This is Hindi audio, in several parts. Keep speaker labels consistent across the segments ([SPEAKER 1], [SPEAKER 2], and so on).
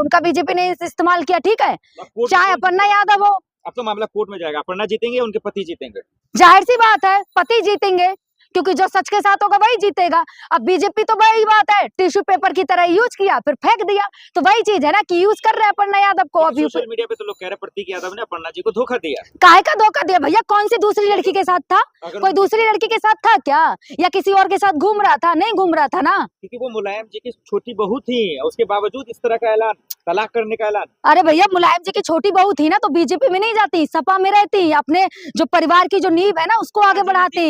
[SPEAKER 1] उनका बीजेपी ने इस्तेमाल किया, ठीक है, चाहे अपर्णा यादव हो।
[SPEAKER 2] अब तो मामला कोर्ट में जाएगा, अपर्णा जीतेंगे, उनके पति जीतेंगे।
[SPEAKER 1] जाहिर सी बात है पति जीतेंगे, क्योंकि जो सच के साथ होगा वही जीतेगा। अब बीजेपी तो वही बात है, टिश्यू पेपर की तरह यूज किया फिर फेंक दिया, तो वही चीज है ना कि यूज कर रहे हैं अपर्णा यादव को। अब
[SPEAKER 2] सोशल मीडिया पे तो लोग कह रहे हैं प्रतीक यादव ने अपर्णा जी को धोखा दिया।
[SPEAKER 1] काहे का धोखा दिया भैया? कौन सी दूसरी लड़की के साथ था? कोई दूसरी लड़की के साथ था क्या, या किसी और के साथ घूम रहा था? नहीं घूम रहा था ना,
[SPEAKER 2] क्योंकि वो मुलायम जी की छोटी बहू थी, उसके बावजूद इस तरह का ऐलान, तलाक करने का ऐलान।
[SPEAKER 1] अरे भैया मुलायम जी की छोटी बहू थी ना, तो बीजेपी में नहीं जाती, सपा में रहती, अपने जो परिवार की जो नींव है ना उसको आगे बढ़ाती।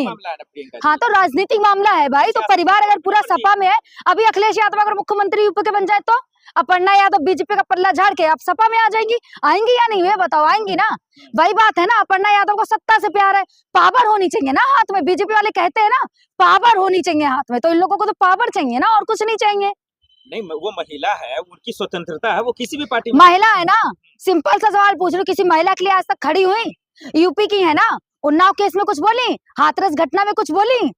[SPEAKER 1] हाँ तो राजनीतिक मामला है भाई, तो परिवार अगर पूरा सपा में है, अभी अखिलेश यादव अगर मुख्यमंत्री यूपी के बन जाए तो अपर्णा यादव बीजेपी का पल्ला झाड़ के अब सपा में आ जाएंगी, आएंगी या नहीं, वे बताओ आएंगी ना? वही बात है ना, अपर्णा यादव को सत्ता से प्यार है, पावर होनी चाहिए ना हाथ में। बीजेपी वाले कहते हैं ना पावर होनी चाहिए हाथ में, तो इन लोगों को तो पावर चाहिए ना, और कुछ नहीं चाहिए।
[SPEAKER 2] नहीं, वो महिला है, उनकी स्वतंत्रता है, वो किसी भी पार्टी
[SPEAKER 1] महिला है ना। सिंपल सा सवाल पूछ रही हूँ, किसी महिला के लिए आज तक खड़ी हुई? यूपी की है ना, उन्नाव केस में कुछ बोली, हाथरस घटना में कुछ बोली,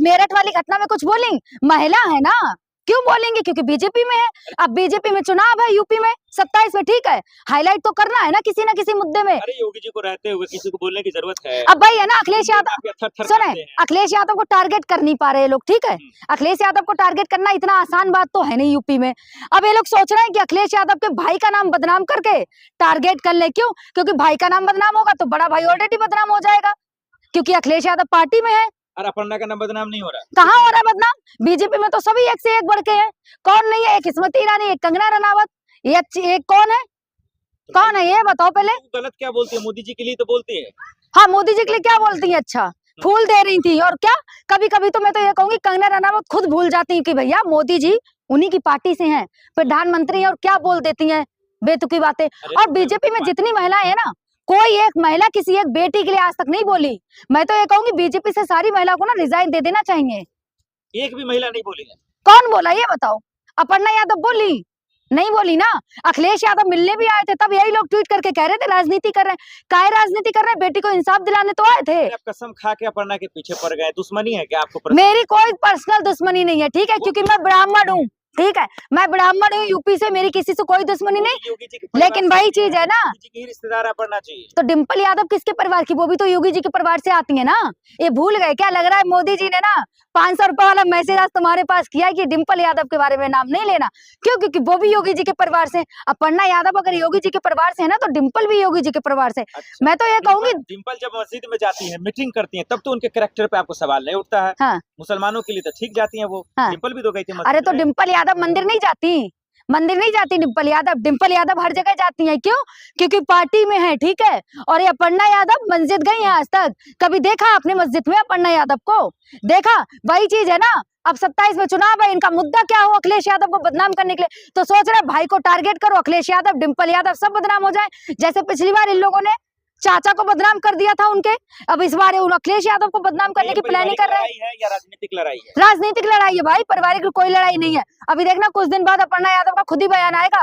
[SPEAKER 1] मेरठ वाली घटना में कुछ बोली? महिला है ना, क्यों बोलेंगे? क्योंकि बीजेपी में है। अब बीजेपी में चुनाव है यूपी में 27 में, ठीक है, हाईलाइट तो करना है ना किसी ना किसी मुद्दे में।
[SPEAKER 2] अरे योगी जी को रहते हुए किसी को बोलने की जरूरत है?
[SPEAKER 1] अब भाई है ना अखिलेश यादव, सुने, अखिलेश यादव को टारगेट कर नहीं पा रहे लोग, ठीक है, अखिलेश यादव को टारगेट करना इतना आसान बात तो है नहीं यूपी में। अब ये लोग सोच रहे हैं कि अखिलेश यादव के भाई का नाम बदनाम करके टारगेट कर ले। क्यों? क्योंकि भाई का नाम बदनाम होगा तो बड़ा भाई ऑलरेडी बदनाम हो जाएगा, क्योंकि अखिलेश यादव पार्टी में है।
[SPEAKER 2] और अपर्णा का नाम बदनाम नहीं हो रहा?
[SPEAKER 1] कहाँ हो रहा है बदनाम? बीजेपी में तो सभी एक से एक बढ़ के हैं। कौन नहीं है? एक स्मृति ईरानी, एक कंगना रनावत, एक कौन है? कौन है ये बताओ पहले।
[SPEAKER 2] गलत क्या बोलती है? मोदी जी के लिए तो बोलती है।
[SPEAKER 1] हाँ मोदी जी के लिए क्या बोलती है? अच्छा फूल दे रही थी, और क्या कभी कभी तो मैं तो ये कहूंगी कंगना रनावत खुद भूल जाती है कि भैया मोदी जी उन्हीं की पार्टी से हैं, प्रधानमंत्री हैं, और क्या बोल देती हैं बेतुकी बातें। और बीजेपी में जितनी महिलाएं हैं ना, कोई एक महिला किसी एक बेटी के लिए आज तक नहीं बोली। मैं तो ये कहूंगी बीजेपी से सारी महिलाओं को ना रिजाइन दे देना चाहिए।
[SPEAKER 2] एक भी महिला नहीं बोली है?
[SPEAKER 1] कौन बोला ये बताओ? अपर्णा यादव बोली? नहीं बोली ना। अखिलेश यादव मिलने भी आए थे, तब यही लोग ट्वीट करके कह रहे थे राजनीति कर रहे हैं। काहे राजनीति कर रहे हैं? बेटी को इंसाफ दिलाने तो आए थे।
[SPEAKER 2] आप कसम खा के अपर्णा के पीछे पड़ गए, दुश्मनी है क्या आपको?
[SPEAKER 1] मेरी कोई पर्सनल दुश्मनी नहीं है, ठीक है, क्योंकि मैं ब्राह्मण हूँ, ठीक है, मैं ब्राह्मण हूँ, यूपी से, मेरी किसी से कोई दुश्मनी नहीं। लेकिन वही चीज है ना,
[SPEAKER 2] रिश्तेदार अपर्णा जी
[SPEAKER 1] तो डिम्पल यादव किसके परिवार की? वो भी तो योगी जी के परिवार से आती है ना। ये भूल गए क्या? लग रहा है मोदी जी ने ना 500 रुपए वाला मैसेज आज तुम्हारे पास किया कि डिम्पल यादव के बारे में नाम नहीं लेना। क्यों? क्योंकि वो भी योगी जी के परिवार से। अपर्णा यादव अगर योगी जी के परिवार से है ना, तो डिम्पल भी योगी जी के परिवार से।
[SPEAKER 2] अच्छा,
[SPEAKER 1] मैं तो ये कहूंगी
[SPEAKER 2] डिम्पल जब मस्जिद में जाती है, मीटिंग करती है, तब तो उनके कैरेक्टर पे आपको सवाल नहीं उठता है।
[SPEAKER 1] हाँ।
[SPEAKER 2] मुसलमानों के लिए तो ठीक जाती है वो।
[SPEAKER 1] हाँ।
[SPEAKER 2] डिम्पल भी तो गई थी।
[SPEAKER 1] अरे तो डिम्पल यादव मंदिर नहीं जाती, मंदिर नहीं जाती डिम्पल यादव। डिम्पल यादव हर जगह जाती है। क्यों? क्योंकि पार्टी में है, ठीक है। और ये अपर्णा यादव मस्जिद गई है आज तक? कभी देखा आपने मस्जिद में अपर्णा यादव को? देखा? वही चीज है ना, अब 27 में चुनाव है, इनका मुद्दा क्या हो? अखिलेश यादव को बदनाम करने के लिए तो सोच रहे भाई को टारगेट करो, अखिलेश यादव, डिम्पल यादव सब बदनाम हो जाए। जैसे पिछली बार इन लोगों ने चाचा को बदनाम कर दिया था उनके, अब इस बार अखिलेश यादव को बदनाम करने की प्लानिंग कर रहे हैं।
[SPEAKER 2] या राजनीतिक लड़ाई है?
[SPEAKER 1] राजनीतिक लड़ाई है भाई, पारिवारिक कोई लड़ाई नहीं है। अभी देखना कुछ दिन बाद अपर्णा यादव का खुद ही बयान आएगा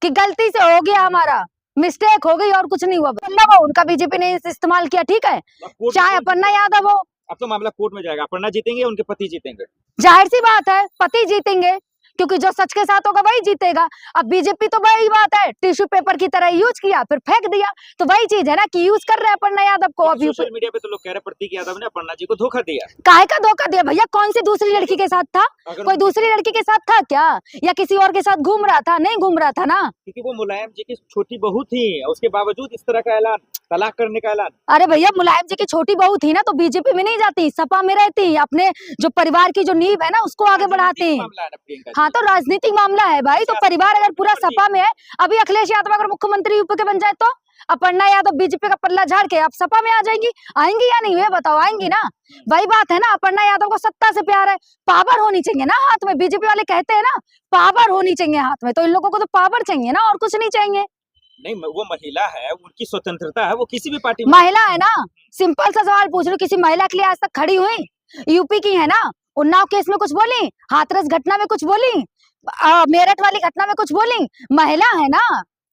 [SPEAKER 1] कि गलती से हो गया, हमारा मिस्टेक हो गई और कुछ नहीं हुआ। उनका बीजेपी ने इस्तेमाल किया, ठीक है, चाहे अपर्णा यादव हो।
[SPEAKER 2] अब तो मामला कोर्ट में जाएगा, अपर्णा जीतेंगे, उनके पति जीतेंगे।
[SPEAKER 1] जाहिर सी बात है पति जीतेंगे, क्योंकि जो सच के साथ होगा वही जीतेगा। अब बीजेपी तो वही बात है, टिश्यू पेपर की तरह यूज किया फिर फेंक दिया, तो वही चीज है ना कि यूज कर रहे हैं अपर्णा यादव को। अब
[SPEAKER 2] सोशल मीडिया पे तो लोग कह रहे हैं प्रतीक यादव ने अपर्णा जी को धोखा दिया।
[SPEAKER 1] काहे का धोखा दिया भैया? कौन सी दूसरी लड़की के साथ था? कोई दूसरी लड़की के साथ था क्या, या किसी और के साथ घूम रहा था? नहीं घूम रहा था ना,
[SPEAKER 2] क्योंकि वो मुलायम जी की छोटी बहू थी, उसके बावजूद इस तरह का ऐलान, तलाक करने का ऐलान।
[SPEAKER 1] अरे भैया मुलायम जी की छोटी बहू थी ना, तो बीजेपी में नहीं जाती, सपा में रहती, अपने जो परिवार की जो नींव है ना उसको आगे बढ़ाती। हाँ तो राजनीतिक मामला है भाई, तो परिवार अगर पूरा सपा में है, अभी अखिलेश यादव अगर मुख्यमंत्री यूपी के बन जाए तो अपर्णा यादव बीजेपी का पल्ला झाड़ के अब सपा में आ जाएंगी, आएंगी या नहीं, वे बताओ आएंगी ना? वही बात है ना, अपर्णा यादव को सत्ता से प्यार है, पावर होनी चाहिए ना हाथ में। बीजेपी वाले कहते हैं ना पावर होनी चाहिए हाथ में, तो इन लोगों को तो पावर चाहिए ना, और कुछ नहीं चाहिए।
[SPEAKER 2] नहीं, वो महिला है, उनकी स्वतंत्रता है, वो किसी भी पार्टी
[SPEAKER 1] महिला है ना। सिंपल सा सवाल पूछ रही हूँ, किसी महिला के लिए आज तक खड़ी हुई? यूपी की है ना, उन्नाव केस में कुछ बोली, हाथरस घटना में कुछ बोली, मेरठ वाली घटना में कुछ बोली? महिला है ना,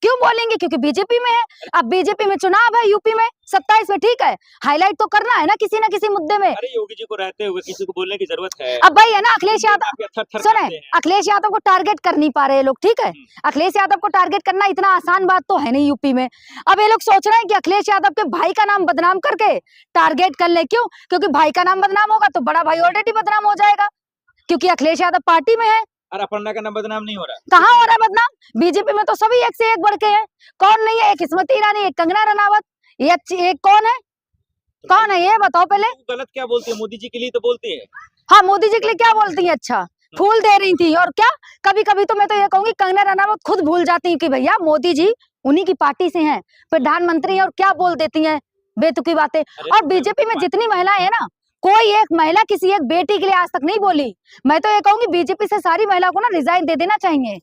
[SPEAKER 1] क्यों बोलेंगे? क्योंकि बीजेपी में है। अब बीजेपी में चुनाव है यूपी में 27 में, ठीक है, हाईलाइट तो करना है ना किसी ना किसी मुद्दे में।
[SPEAKER 2] अरे योगी जी को रहते हुए किसी को बोलने की जरूरत है?
[SPEAKER 1] अब भाई है ना अखिलेश यादव,
[SPEAKER 2] आप थर-थर
[SPEAKER 1] सुने,
[SPEAKER 2] काँपते हैं।
[SPEAKER 1] अखिलेश यादव को टारगेट कर नहीं पा रहे हैं लोग, ठीक है, अखिलेश यादव को टारगेट करना इतना आसान बात तो है नहीं यूपी में। अब ये लोग सोच रहे हैं कि अखिलेश यादव के भाई का नाम बदनाम करके टारगेट कर ले। क्यों? क्योंकि भाई का नाम बदनाम होगा तो बड़ा भाई ऑलरेडी बदनाम हो जाएगा, क्योंकि अखिलेश यादव पार्टी में है।
[SPEAKER 2] और अपर्णा का नाम बदनाम नहीं हो रहा?
[SPEAKER 1] कहाँ हो रहा है बदनाम? बीजेपी में तो सभी एक से एक बढ़ के हैं। कौन नहीं है? एक स्मृति ईरानी, एक कंगना रनावत, एक कौन है? कौन है ये बताओ पहले।
[SPEAKER 2] तो गलत क्या बोलती है? मोदी जी के लिए तो बोलती है।
[SPEAKER 1] हाँ, मोदी जी के लिए क्या बोलती है? अच्छा, फूल दे रही थी और क्या, कभी कभी तो मैं तो ये कहूंगी कंगना रनावत खुद भूल जाती है कि भैया मोदी जी उन्हीं की पार्टी से हैं, प्रधानमंत्री हैं, और क्या बोल देती हैं बेतुकी बातें। और बीजेपी में जितनी महिलाएं हैं ना, कोई एक महिला किसी एक बेटी के लिए आज तक नहीं बोली। मैं तो ये कहूंगी बीजेपी से सारी महिलाओं को ना रिजाइन दे देना चाहिए।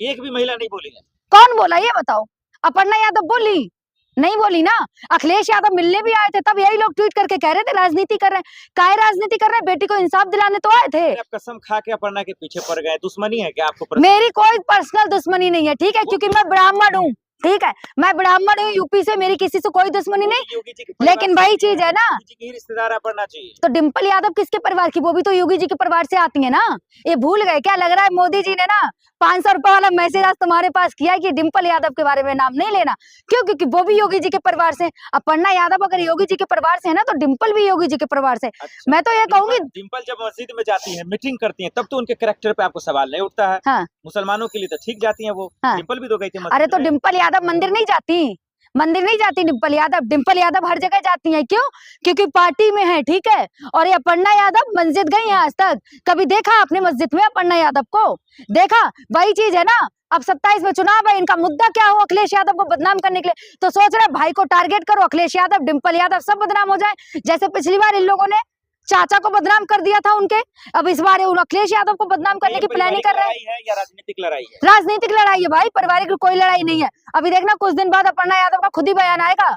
[SPEAKER 2] एक भी महिला नहीं बोली है?
[SPEAKER 1] कौन बोला ये बताओ? अपर्णा यादव बोली? नहीं बोली ना। अखिलेश यादव मिलने भी आए थे, तब यही लोग ट्वीट करके कह रहे थे राजनीति कर रहे हैं। काहे राजनीति कर रहे हैं? बेटी को इंसाफ दिलाने तो आए थे।
[SPEAKER 2] आप कसम खा के अपर्णा के पीछे पड़ गए, दुश्मनी है क्या आपको?
[SPEAKER 1] मेरी कोई पर्सनल दुश्मनी नहीं है, ठीक है, क्योंकि मैं ब्राह्मण हूँ, ठीक है, मैं ब्राह्मण हूँ, यूपी से, मेरी किसी से कोई दुश्मनी नहीं।
[SPEAKER 2] योगी जी के परिवार
[SPEAKER 1] लेकिन
[SPEAKER 2] से
[SPEAKER 1] वही
[SPEAKER 2] आती
[SPEAKER 1] चीज है ना,
[SPEAKER 2] योगी जी की रिश्तेदार अपर्णा जी।
[SPEAKER 1] तो डिम्पल यादव किसके परिवार की? वो भी तो योगी जी के परिवार से आती है ना। ये भूल गए क्या? लग रहा है मोदी जी ने ना 500 रुपए वाला मैसेज आज तुम्हारे पास किया है कि डिम्पल यादव के बारे में नाम नहीं लेना। क्यों? क्योंकि वो भी योगी जी के परिवार से। अपर्णा यादव अगर योगी जी के परिवार से है ना, तो डिम्पल भी योगी जी के परिवार से।
[SPEAKER 2] अच्छा,
[SPEAKER 1] मैं तो ये कहूंगी,
[SPEAKER 2] डिम्पल जब मस्जिद में जाती है, मीटिंग करती है, तब तो उनके कैरेक्टर पे आपको सवाल नहीं उठता है?
[SPEAKER 1] हाँ,
[SPEAKER 2] मुसलमानों के लिए तो ठीक जाती है वो।
[SPEAKER 1] हाँ।
[SPEAKER 2] डिम्पल भी तो गई थी
[SPEAKER 1] अरे
[SPEAKER 2] मस्जिद
[SPEAKER 1] तो
[SPEAKER 2] में।
[SPEAKER 1] डिम्पल यादव मंदिर नहीं जाती, मंदिर नहीं जाती डिम्पल यादव हर जगह जाती हैं। क्यों? क्योंकि पार्टी में है, ठीक है। और ये अपर्णा यादव मस्जिद गई है आज तक? कभी देखा आपने मस्जिद में अपर्णा यादव को? देखा? वही चीज है ना, अब 27 में चुनाव है, इनका मुद्दा क्या हो अखिलेश यादव को बदनाम करने के लिए, तो सोच रहे भाई को टारगेट करो, अखिलेश यादव, डिम्पल यादव सब बदनाम हो जाए। जैसे पिछली बार इन लोगों ने चाचा को बदनाम कर दिया था उनके, अब इस बार अखिलेश यादव को बदनाम करने की प्लानिंग कर रहे हैं।
[SPEAKER 2] लड़ाई है या राजनीतिक लड़ाई है?
[SPEAKER 1] राजनीतिक लड़ाई है भाई, पारिवारिक कोई लड़ाई नहीं है। अभी देखना कुछ दिन बाद अपर्णा यादव का खुद ही बयान आएगा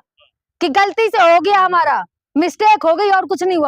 [SPEAKER 1] कि गलती से हो गया, हमारा मिस्टेक हो गई और कुछ नहीं हुआ।